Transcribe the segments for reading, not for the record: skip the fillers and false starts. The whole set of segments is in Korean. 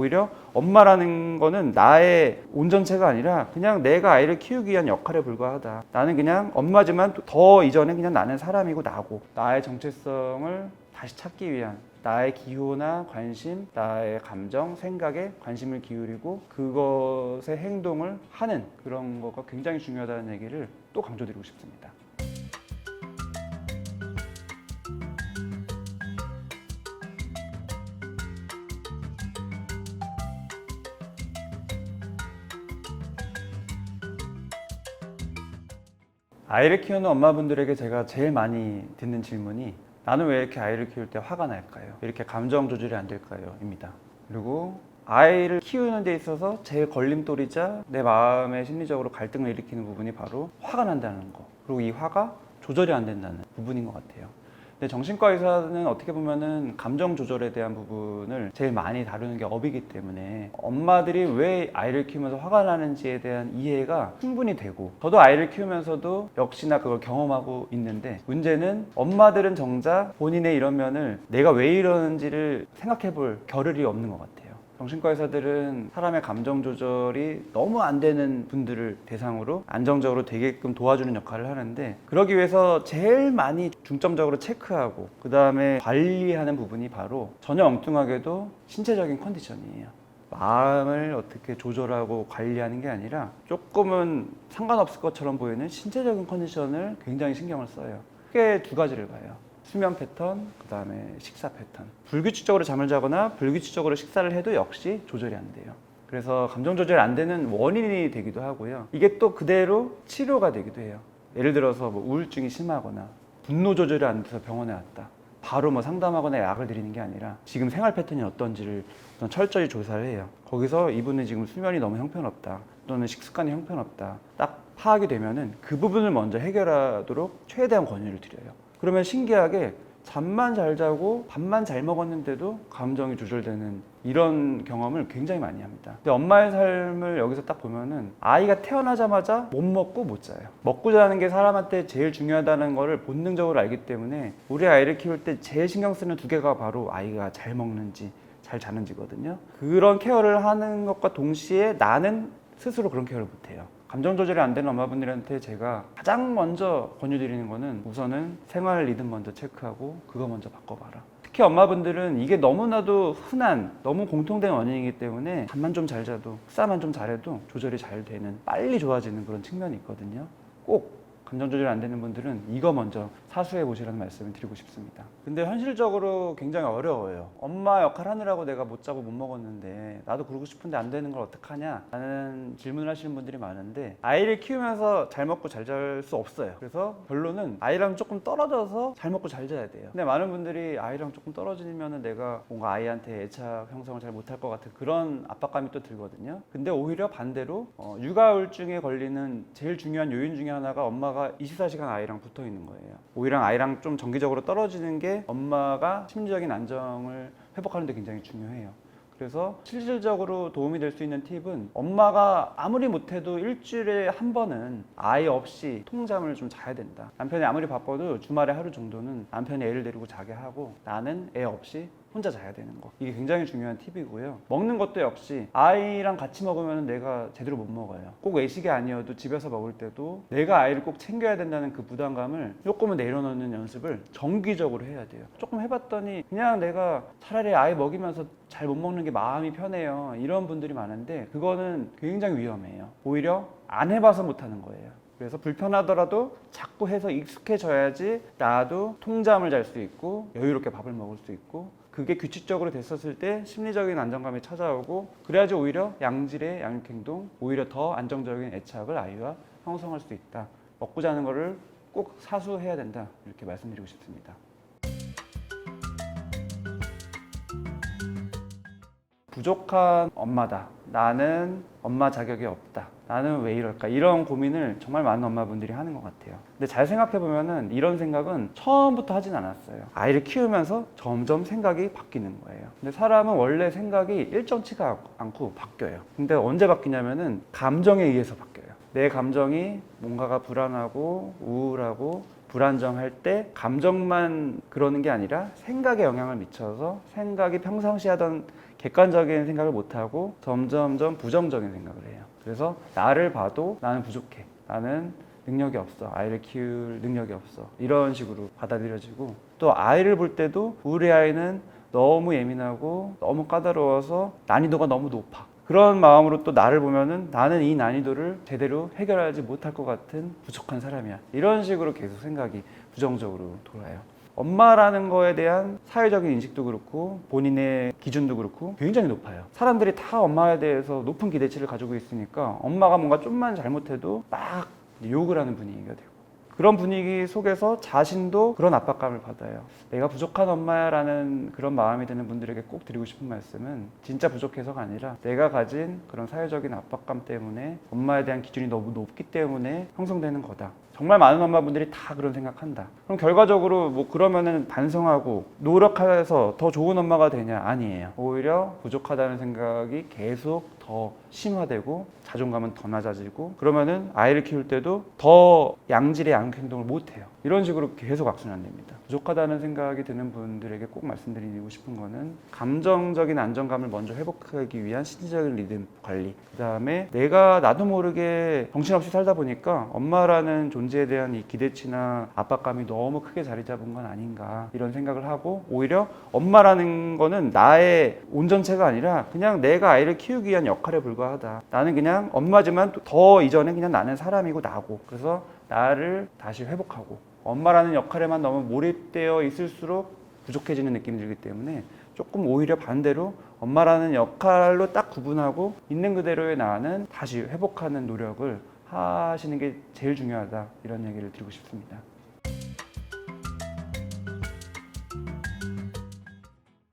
오히려 엄마라는 거는 나의 온전체가 아니라 그냥 내가 아이를 키우기 위한 역할에 불과하다. 나는 그냥 엄마지만 더 이전에 그냥 나는 사람이고 나고 나의 정체성을 다시 찾기 위한 나의 기호나 관심, 나의 감정, 생각에 관심을 기울이고 그것의 행동을 하는 그런 거가 굉장히 중요하다는 얘기를 또 강조드리고 싶습니다. 아이를 키우는 엄마분들에게 제가 제일 많이 듣는 질문이 나는 왜 이렇게 아이를 키울 때 화가 날까요? 왜 이렇게 감정 조절이 안 될까요? 입니다. 그리고 아이를 키우는 데 있어서 제일 걸림돌이자 내 마음에 심리적으로 갈등을 일으키는 부분이 바로 화가 난다는 거. 그리고 이 화가 조절이 안 된다는 부분인 것 같아요. 근데 정신과 의사는 어떻게 보면은 감정 조절에 대한 부분을 제일 많이 다루는 게 업이기 때문에 엄마들이 왜 아이를 키우면서 화가 나는지에 대한 이해가 충분히 되고 저도 아이를 키우면서도 역시나 그걸 경험하고 있는데 문제는 엄마들은 정작 본인의 이런 면을 내가 왜 이러는지를 생각해 볼 겨를이 없는 것 같아요. 정신과 의사들은 사람의 감정 조절이 너무 안 되는 분들을 대상으로 안정적으로 되게끔 도와주는 역할을 하는데 그러기 위해서 제일 많이 중점적으로 체크하고 그 다음에 관리하는 부분이 바로 전혀 엉뚱하게도 신체적인 컨디션이에요. 마음을 어떻게 조절하고 관리하는 게 아니라 조금은 상관없을 것처럼 보이는 신체적인 컨디션을 굉장히 신경을 써요. 크게 두 가지를 봐요. 수면 패턴, 그 다음에 식사 패턴. 불규칙적으로 잠을 자거나 불규칙적으로 식사를 해도 역시 조절이 안 돼요. 그래서 감정 조절이 안 되는 원인이 되기도 하고요. 이게 또 그대로 치료가 되기도 해요. 예를 들어서 뭐 우울증이 심하거나 분노 조절이 안 돼서 병원에 왔다. 바로 뭐 상담하거나 약을 드리는 게 아니라 지금 생활 패턴이 어떤지를 철저히 조사를 해요. 거기서 이분은 지금 수면이 너무 형편없다. 또는 식습관이 형편없다. 딱 파악이 되면은 그 부분을 먼저 해결하도록 최대한 권유를 드려요. 그러면 신기하게 잠만 잘 자고 밥만 잘 먹었는데도 감정이 조절되는 이런 경험을 굉장히 많이 합니다. 근데 엄마의 삶을 여기서 딱 보면은 아이가 태어나자마자 못 먹고 못 자요. 먹고 자는 게 사람한테 제일 중요하다는 거를 본능적으로 알기 때문에 우리 아이를 키울 때 제일 신경 쓰는 두 개가 바로 아이가 잘 먹는지 잘 자는지거든요. 그런 케어를 하는 것과 동시에 나는 스스로 그런 케어를 못해요. 감정 조절이 안 되는 엄마분들한테 제가 가장 먼저 권유드리는 거는 우선은 생활 리듬 먼저 체크하고 그거 먼저 바꿔봐라. 특히 엄마분들은 이게 너무나도 흔한 너무 공통된 원인이기 때문에 잠만 좀 잘 자도 식사만 좀 잘해도 조절이 잘 되는 빨리 좋아지는 그런 측면이 있거든요. 꼭 감정 조절이 안 되는 분들은 이거 먼저 사수해 보시라는 말씀을 드리고 싶습니다. 근데 현실적으로 굉장히 어려워요. 엄마 역할 하느라고 내가 못 자고 못 먹었는데 나도 그러고 싶은데 안 되는 걸 어떡하냐 라는 질문을 하시는 분들이 많은데 아이를 키우면서 잘 먹고 잘 잘 수 없어요. 그래서 결론은 아이랑 조금 떨어져서 잘 먹고 잘 자야 돼요. 근데 많은 분들이 아이랑 조금 떨어지면 내가 뭔가 아이한테 애착 형성을 잘 못할 것 같은 그런 압박감이 또 들거든요. 근데 오히려 반대로 육아우울증에 걸리는 제일 중요한 요인 중에 하나가 엄마가 24시간 아이랑 붙어 있는 거예요. 오히려 아이랑 좀 정기적으로 떨어지는 게 엄마가 심리적인 안정을 회복하는 데 굉장히 중요해요. 그래서 실질적으로 도움이 될 수 있는 팁은 엄마가 아무리 못해도 일주일에 한 번은 아이 없이 통잠을 좀 자야 된다. 남편이 아무리 바빠도 주말에 하루 정도는 남편이 애를 데리고 자게 하고 나는 애 없이 혼자 자야 되는 거. 이게 굉장히 중요한 팁이고요. 먹는 것도 역시 아이랑 같이 먹으면 내가 제대로 못 먹어요. 꼭 외식이 아니어도 집에서 먹을 때도 내가 아이를 꼭 챙겨야 된다는 그 부담감을 조금은 내려놓는 연습을 정기적으로 해야 돼요. 조금 해봤더니 그냥 내가 차라리 아이 먹이면서 잘 못 먹는 게 마음이 편해요. 이런 분들이 많은데 그거는 굉장히 위험해요. 오히려 안 해봐서 못하는 거예요. 그래서 불편하더라도 자꾸 해서 익숙해져야지 나도 통잠을 잘 수 있고 여유롭게 밥을 먹을 수 있고 그게 규칙적으로 됐었을 때 심리적인 안정감이 찾아오고 그래야지 오히려 양질의 양육행동, 오히려 더 안정적인 애착을 아이와 형성할 수 있다. 먹고 자는 거를 꼭 사수해야 된다. 이렇게 말씀드리고 싶습니다. 부족한 엄마다. 나는 엄마 자격이 없다. 나는 왜 이럴까? 이런 고민을 정말 많은 엄마분들이 하는 것 같아요. 근데 잘 생각해보면은 이런 생각은 처음부터 하진 않았어요. 아이를 키우면서 점점 생각이 바뀌는 거예요. 근데 사람은 원래 생각이 일정치가 않고 바뀌어요. 근데 언제 바뀌냐면은 감정에 의해서 바뀌어요. 내 감정이 뭔가가 불안하고 우울하고 불안정할 때 감정만 그러는 게 아니라 생각에 영향을 미쳐서 생각이 평상시 하던 객관적인 생각을 못하고 점점점 부정적인 생각을 해요. 그래서 나를 봐도 나는 부족해, 나는 능력이 없어, 아이를 키울 능력이 없어, 이런 식으로 받아들여지고, 또 아이를 볼 때도 우리 아이는 너무 예민하고 너무 까다로워서 난이도가 너무 높아, 그런 마음으로 또 나를 보면은 나는 이 난이도를 제대로 해결하지 못할 것 같은 부족한 사람이야, 이런 식으로 계속 생각이 부정적으로 돌아요. 엄마라는 거에 대한 사회적인 인식도 그렇고 본인의 기준도 그렇고 굉장히 높아요. 사람들이 다 엄마에 대해서 높은 기대치를 가지고 있으니까 엄마가 뭔가 좀만 잘못해도 막 욕을 하는 분위기가 되고, 그런 분위기 속에서 자신도 그런 압박감을 받아요. 내가 부족한 엄마야라는 그런 마음이 드는 분들에게 꼭 드리고 싶은 말씀은, 진짜 부족해서가 아니라 내가 가진 그런 사회적인 압박감 때문에, 엄마에 대한 기준이 너무 높기 때문에 형성되는 거다. 정말 많은 엄마분들이 다 그런 생각한다. 그럼 결과적으로 뭐 그러면은 반성하고 노력해서 더 좋은 엄마가 되냐? 아니에요. 오히려 부족하다는 생각이 계속 더 심화되고 자존감은 더 낮아지고, 그러면은 아이를 키울 때도 더 양질의 양육 행동을 못 해요. 이런 식으로 계속 악순환됩니다. 부족하다는 생각이 드는 분들에게 꼭 말씀드리고 싶은 거는, 감정적인 안정감을 먼저 회복하기 위한 심리적인 리듬 관리, 그 다음에 내가 나도 모르게 정신없이 살다 보니까 엄마라는 존재에 대한 이 기대치나 압박감이 너무 크게 자리 잡은 건 아닌가, 이런 생각을 하고, 오히려 엄마라는 거는 나의 온전체가 아니라 그냥 내가 아이를 키우기 위한 역할에 불과하다. 나는 그냥 엄마지만 더 이전에 그냥 나는 사람이고 나고, 그래서 나를 다시 회복하고, 엄마라는 역할에만 너무 몰입되어 있을수록 부족해지는 느낌이 들기 때문에 조금 오히려 반대로 엄마라는 역할로 딱 구분하고 있는 그대로의 나는 다시 회복하는 노력을 하시는 게 제일 중요하다, 이런 얘기를 드리고 싶습니다.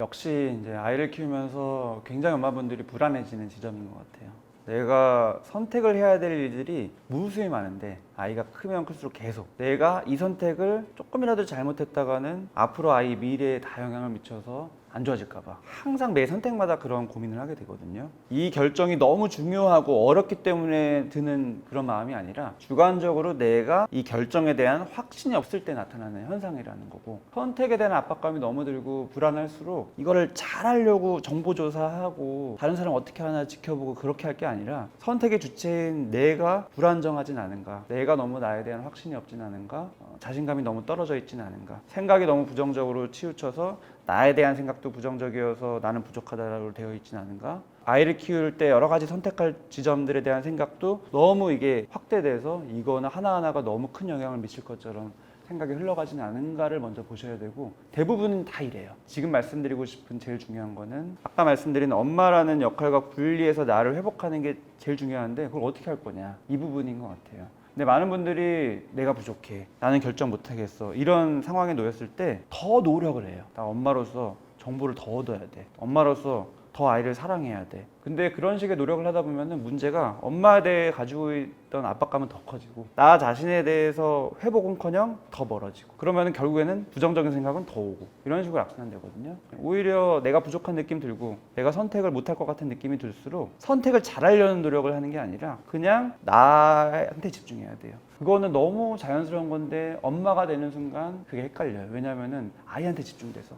역시 이제 아이를 키우면서 굉장히 엄마분들이 불안해지는 지점인 것 같아요. 내가 선택을 해야 될 일들이 무수히 많은데 아이가 크면 클수록 계속 내가 이 선택을 조금이라도 잘못했다가는 앞으로 아이 미래에 다 영향을 미쳐서 안 좋아질까봐 항상 매 선택마다 그런 고민을 하게 되거든요. 이 결정이 너무 중요하고 어렵기 때문에 드는 그런 마음이 아니라, 주관적으로 내가 이 결정에 대한 확신이 없을 때 나타나는 현상이라는 거고, 선택에 대한 압박감이 너무 들고 불안할수록 이거를 잘하려고 정보조사하고 다른 사람 어떻게 하나 지켜보고 그렇게 할 게 아니라, 선택의 주체인 내가 불안정하진 않은가, 내가 너무 나에 대한 확신이 없진 않은가, 자신감이 너무 떨어져 있진 않은가, 생각이 너무 부정적으로 치우쳐서 나에 대한 생각도 부정적이어서 나는 부족하다고 되어 있진 않은가, 아이를 키울 때 여러 가지 선택할 지점들에 대한 생각도 너무 이게 확대돼서 이거는 하나하나가 너무 큰 영향을 미칠 것처럼 생각이 흘러가지는 않은가를 먼저 보셔야 되고, 대부분은 다 이래요. 지금 말씀드리고 싶은 제일 중요한 거는, 아까 말씀드린 엄마라는 역할과 분리해서 나를 회복하는 게 제일 중요한데, 그걸 어떻게 할 거냐, 이 부분인 것 같아요. 근데 많은 분들이 내가 부족해, 나는 결정 못하겠어, 이런 상황에 놓였을 때 더 노력을 해요. 나 엄마로서 정보를 더 얻어야 돼, 엄마로서 더 아이를 사랑해야 돼. 근데 그런 식의 노력을 하다 보면은 문제가 엄마에 대해 가지고 있던 압박감은 더 커지고, 나 자신에 대해서 회복은커녕 더 멀어지고, 그러면은 결국에는 부정적인 생각은 더 오고, 이런 식으로 악순환되거든요. 오히려 내가 부족한 느낌 들고 내가 선택을 못할 것 같은 느낌이 들수록 선택을 잘하려는 노력을 하는 게 아니라 그냥 나한테 집중해야 돼요. 그거는 너무 자연스러운 건데 엄마가 되는 순간 그게 헷갈려요. 왜냐면은 아이한테 집중돼서.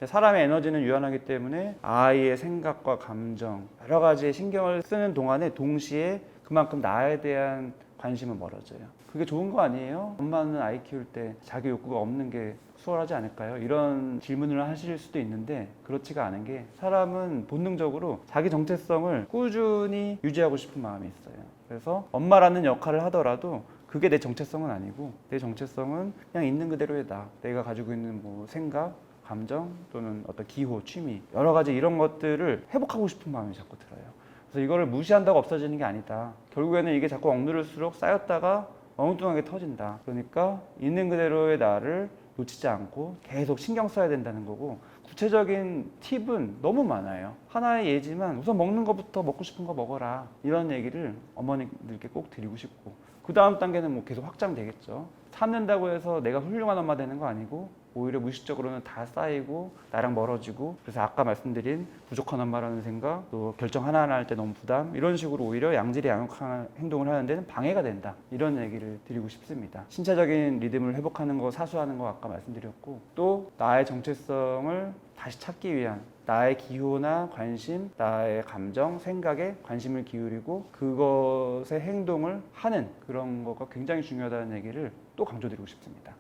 사람의 에너지는 유한하기 때문에 아이의 생각과 감정, 여러 가지에 신경을 쓰는 동안에 동시에 그만큼 나에 대한 관심은 멀어져요. 그게 좋은 거 아니에요? 엄마는 아이 키울 때 자기 욕구가 없는 게 수월하지 않을까요? 이런 질문을 하실 수도 있는데, 그렇지가 않은 게, 사람은 본능적으로 자기 정체성을 꾸준히 유지하고 싶은 마음이 있어요. 그래서 엄마라는 역할을 하더라도 그게 내 정체성은 아니고, 내 정체성은 그냥 있는 그대로의 나, 내가 가지고 있는 뭐 생각, 감정, 또는 어떤 기호, 취미, 여러 가지 이런 것들을 회복하고 싶은 마음이 자꾸 들어요. 그래서 이거를 무시한다고 없어지는 게 아니다. 결국에는 이게 자꾸 억누를수록 쌓였다가 엉뚱하게 터진다. 그러니까 있는 그대로의 나를 놓치지 않고 계속 신경 써야 된다는 거고, 구체적인 팁은 너무 많아요. 하나의 예지만 우선 먹는 것부터 먹고 싶은 거 먹어라, 이런 얘기를 어머니들께 꼭 드리고 싶고, 그 다음 단계는 뭐 계속 확장되겠죠. 참는다고 해서 내가 훌륭한 엄마 되는 거 아니고, 오히려 무의식적으로는 다 쌓이고 나랑 멀어지고, 그래서 아까 말씀드린 부족한 엄마라는 생각, 또 결정 하나하나 할 때 너무 부담, 이런 식으로 오히려 양질의 양육한 행동을 하는 데는 방해가 된다, 이런 얘기를 드리고 싶습니다. 신체적인 리듬을 회복하는 거, 사수하는 거 아까 말씀드렸고, 또 나의 정체성을 다시 찾기 위한 나의 기호나 관심, 나의 감정, 생각에 관심을 기울이고 그것의 행동을 하는 그런 거가 굉장히 중요하다는 얘기를 또 강조드리고 싶습니다.